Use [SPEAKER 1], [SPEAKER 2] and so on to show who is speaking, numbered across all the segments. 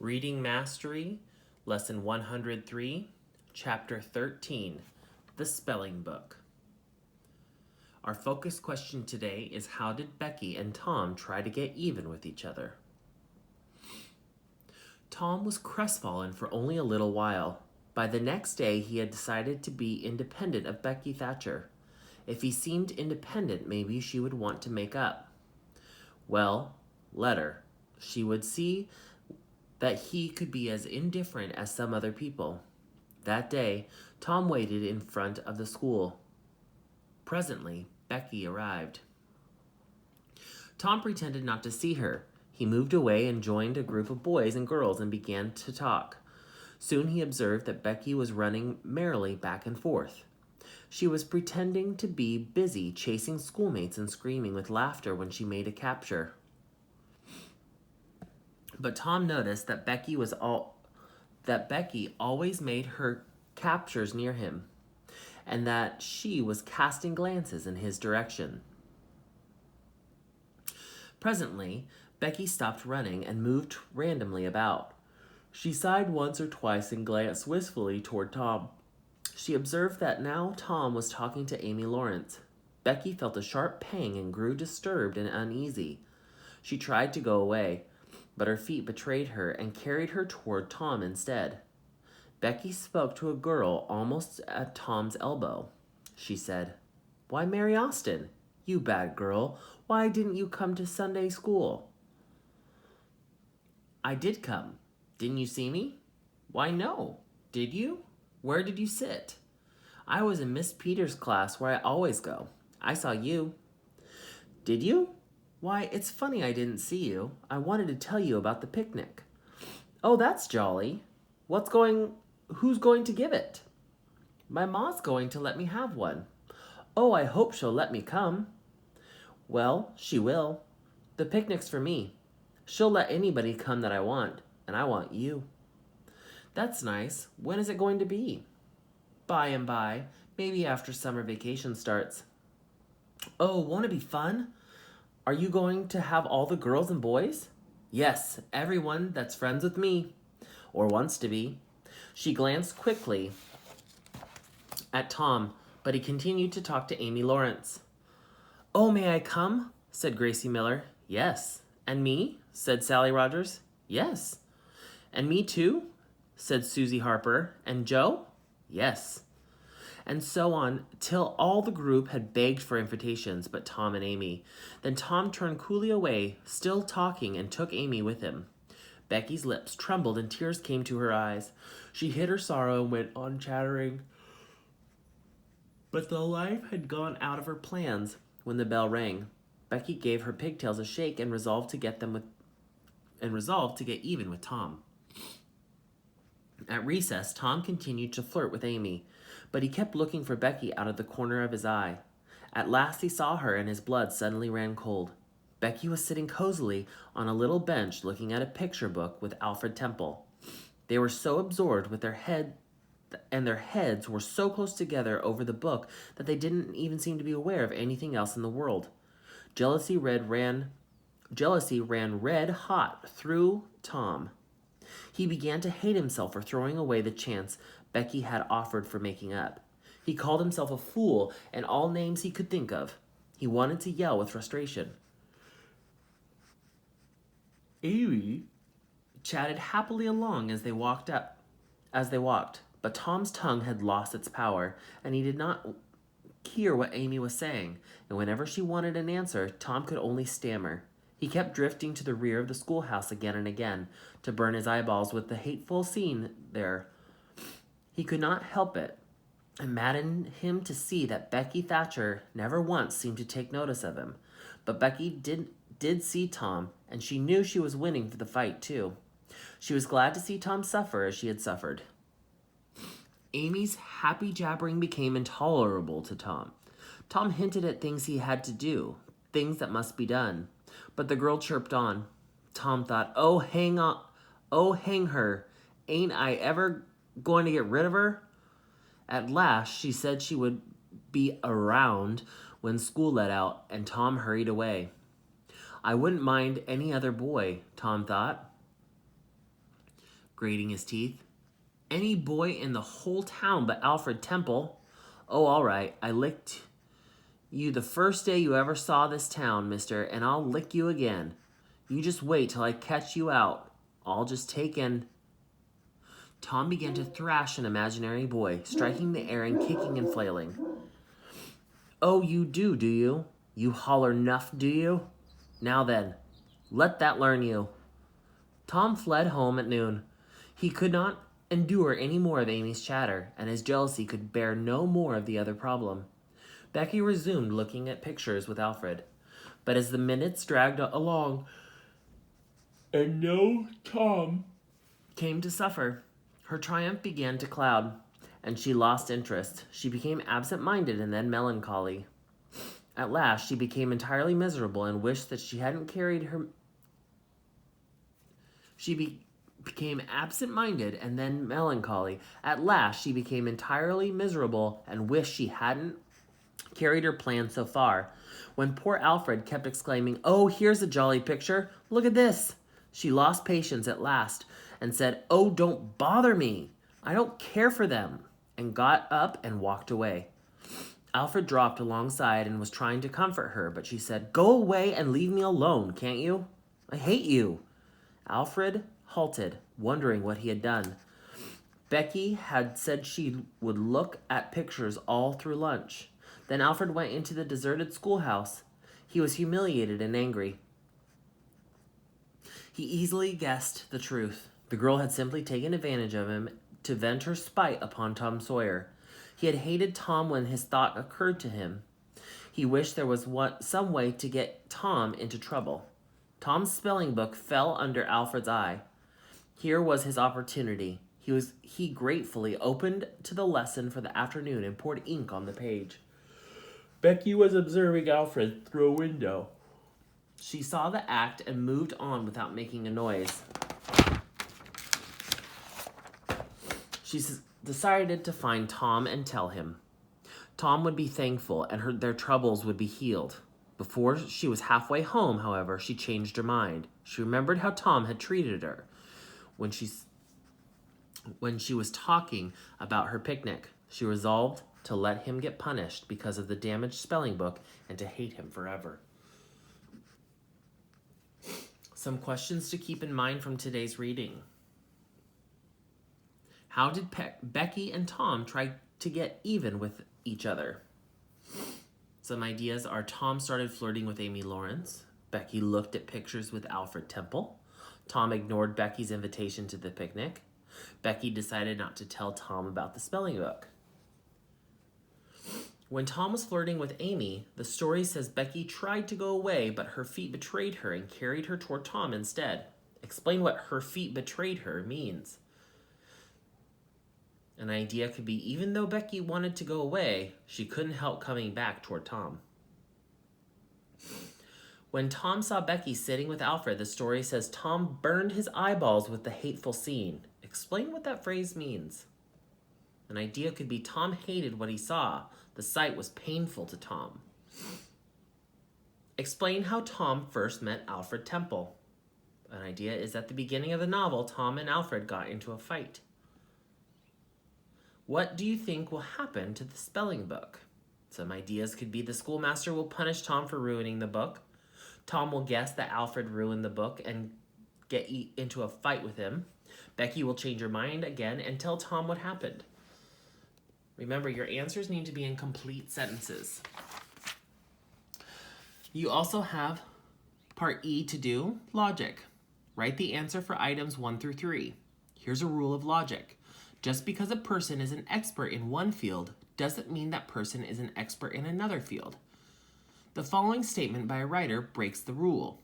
[SPEAKER 1] Reading Mastery, Lesson 103, Chapter 13, The Spelling Book. Our focus question today is, how did Becky and Tom try to get even with each other? Tom was crestfallen for only a little while. By the next day, he had decided to be independent of Becky Thatcher. If he seemed independent, maybe she would want to make up. Well, let her. She would see that he could be as indifferent as some other people. That day, Tom waited in front of the school. Presently, Becky arrived. Tom pretended not to see her. He moved away and joined a group of boys and girls and began to talk. Soon he observed that Becky was running merrily back and forth. She was pretending to be busy chasing schoolmates and screaming with laughter when she made a capture. But Tom noticed that Becky always made her captures near him, and that she was casting glances in his direction. Presently, Becky stopped running and moved randomly about. She sighed once or twice and glanced wistfully toward Tom. She observed that now Tom was talking to Amy Lawrence. Becky felt a sharp pang and grew disturbed and uneasy. She tried to go away, but her feet betrayed her and carried her toward Tom instead. Becky spoke to a girl almost at Tom's elbow. She said, "Why, Mary Austin, you bad girl, why didn't you come to Sunday school?" "I did come. Didn't you see me?" "Why, no. Did you? Where did you sit?" "I was in Miss Peters' class where I always go. I saw you." "Did you? Why, it's funny I didn't see you. I wanted to tell you about the picnic." "Oh, that's jolly. Who's going to give it?" "My ma's going to let me have one." "Oh, I hope she'll let me come." "Well, she will. The picnic's for me. She'll let anybody come that I want, and I want you." "That's nice. When is it going to be?" "By and by, maybe after summer vacation starts." "Oh, won't it be fun? Are you going to have all the girls and boys?" "Yes, everyone that's friends with me, or wants to be." She glanced quickly at Tom, but he continued to talk to Amy Lawrence. "Oh, may I come?" said Gracie Miller. "Yes." "And me?" said Sally Rogers. "Yes." "And me too?" said Susie Harper. "And Joe?" "Yes." And so on, till all the group had begged for invitations but Tom and Amy. Then Tom turned coolly away, still talking, and took Amy with him. Becky's lips trembled and tears came to her eyes. She hid her sorrow and went on chattering. But the life had gone out of her plans when the bell rang. Becky gave her pigtails a shake and resolved to get even with Tom. At recess, Tom continued to flirt with Amy, but he kept looking for Becky out of the corner of his eye. At last he saw her, and his blood suddenly ran cold. Becky was sitting cozily on a little bench looking at a picture book with Alfred Temple. They were so absorbed with their heads were so close together over the book that they didn't even seem to be aware of anything else in the world. Jealousy ran red hot through Tom. He began to hate himself for throwing away the chance Becky had offered for making up. He called himself a fool and all names he could think of. He wanted to yell with frustration. Amy chatted happily along as they walked, but Tom's tongue had lost its power, and he did not hear what Amy was saying, and whenever she wanted an answer, Tom could only stammer. He kept drifting to the rear of the schoolhouse again and again, to burn his eyeballs with the hateful scene there. He could not help it. It maddened him to see that Becky Thatcher never once seemed to take notice of him. But Becky did see Tom, and she knew she was winning for the fight, too. She was glad to see Tom suffer as she had suffered. Amy's happy jabbering became intolerable to Tom. Tom hinted at things he had to do, things that must be done. But the girl chirped on. Tom thought, "Oh, hang her. Ain't I ever going to get rid of her?" At last, she said she would be around when school let out, and Tom hurried away. I wouldn't mind any other boy, Tom thought. grating his teeth. Any boy in the whole town but Alfred Temple. Oh, all right, I licked you the first day you ever saw this town, mister, and I'll lick you again. You just wait till I catch you out. I'll just take in... Tom began to thrash an imaginary boy, striking the air and kicking and flailing. Oh, you do you? You holler nuff, do you? Now then, let that learn you. Tom fled home at noon. He could not endure any more of Amy's chatter, and his jealousy could bear no more of the other problem. Becky resumed looking at pictures with Alfred, but as the minutes dragged along and no Tom came to suffer, her triumph began to cloud, and she lost interest. She became absent-minded and then melancholy. At last, she became entirely miserable and wished that she hadn't carried her... became absent-minded and then melancholy. At last, she became entirely miserable and wished she hadn't carried her plan so far. When poor Alfred kept exclaiming, "Oh, here's a jolly picture. Look at this." She lost patience at last and said, "Oh, don't bother me. I don't care for them," and got up and walked away. Alfred dropped alongside and was trying to comfort her, but she said, "Go away and leave me alone, can't you? I hate you." Alfred halted, wondering what he had done. Becky had said she would look at pictures all through lunch. Then Alfred went into the deserted schoolhouse. He was humiliated and angry. He easily guessed the truth. The girl had simply taken advantage of him to vent her spite upon Tom Sawyer. He had hated Tom when his thought occurred to him. He wished there was some way to get Tom into trouble. Tom's spelling book fell under Alfred's eye. Here was his opportunity. He gratefully opened to the lesson for the afternoon and poured ink on the page. Becky was observing Alfred through a window. She saw the act and moved on without making a noise. She decided to find Tom and tell him. Tom would be thankful, and their troubles would be healed. Before she was halfway home, however, she changed her mind. She remembered how Tom had treated her when she was talking about her picnic. She resolved to let him get punished because of the damaged spelling book and to hate him forever. Some questions to keep in mind from today's reading. How did Becky and Tom try to get even with each other? Some ideas are: Tom started flirting with Amy Lawrence. Becky looked at pictures with Alfred Temple. Tom ignored Becky's invitation to the picnic. Becky decided not to tell Tom about the spelling book. When Tom was flirting with Amy, the story says Becky tried to go away, but her feet betrayed her and carried her toward Tom instead. Explain what "her feet betrayed her" means. An idea could be, even though Becky wanted to go away, she couldn't help coming back toward Tom. When Tom saw Becky sitting with Alfred, the story says Tom burned his eyeballs with the hateful scene. Explain what that phrase means. An idea could be, Tom hated what he saw. The sight was painful to Tom. Explain how Tom first met Alfred Temple. An idea is, at the beginning of the novel, Tom and Alfred got into a fight. What do you think will happen to the spelling book? Some ideas could be, the schoolmaster will punish Tom for ruining the book. Tom will guess that Alfred ruined the book and get into a fight with him. Becky will change her mind again and tell Tom what happened. Remember, your answers need to be in complete sentences. You also have part E to do, logic. Write the answer for items 1 through 3. Here's a rule of logic. Just because a person is an expert in one field doesn't mean that person is an expert in another field. The following statement by a writer breaks the rule.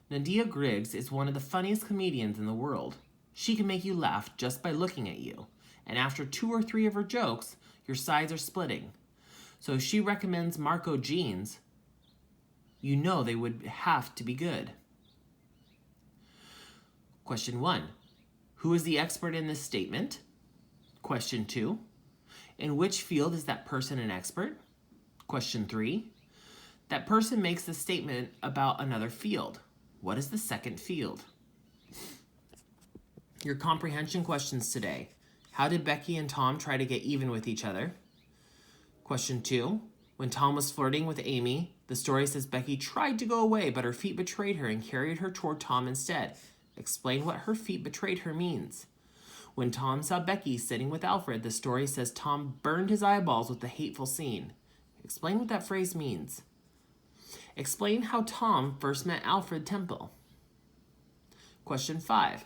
[SPEAKER 1] Nadia Griggs is one of the funniest comedians in the world. She can make you laugh just by looking at you. And after 2 or 3 of her jokes, your sides are splitting. So if she recommends Marco jeans, you know they would have to be good. Question 1. Who is the expert in this statement? Question 2. In which field is that person an expert? Question 3. That person makes the statement about another field. What is the second field? Your comprehension questions today. How did Becky and Tom try to get even with each other? Question 2. When Tom was flirting with Amy, the story says Becky tried to go away, but her feet betrayed her and carried her toward Tom instead. Explain what her feet betrayed her means. When Tom saw Becky sitting with Alfred, the story says Tom burned his eyeballs with the hateful scene. Explain what that phrase means. Explain how Tom first met Alfred Temple. Question 5.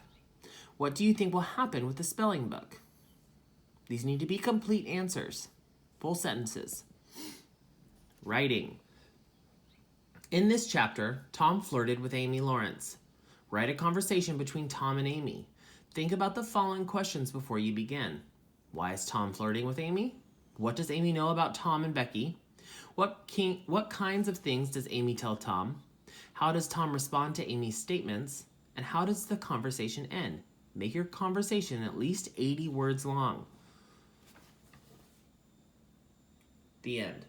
[SPEAKER 1] What do you think will happen with the spelling book? These need to be complete answers. Full sentences. Writing. In this chapter, Tom flirted with Amy Lawrence. Write a conversation between Tom and Amy. Think about the following questions before you begin. Why is Tom flirting with Amy? What does Amy know about Tom and Becky? What kinds of things does Amy tell Tom? How does Tom respond to Amy's statements? And how does the conversation end? Make your conversation at least 80 words long. The end.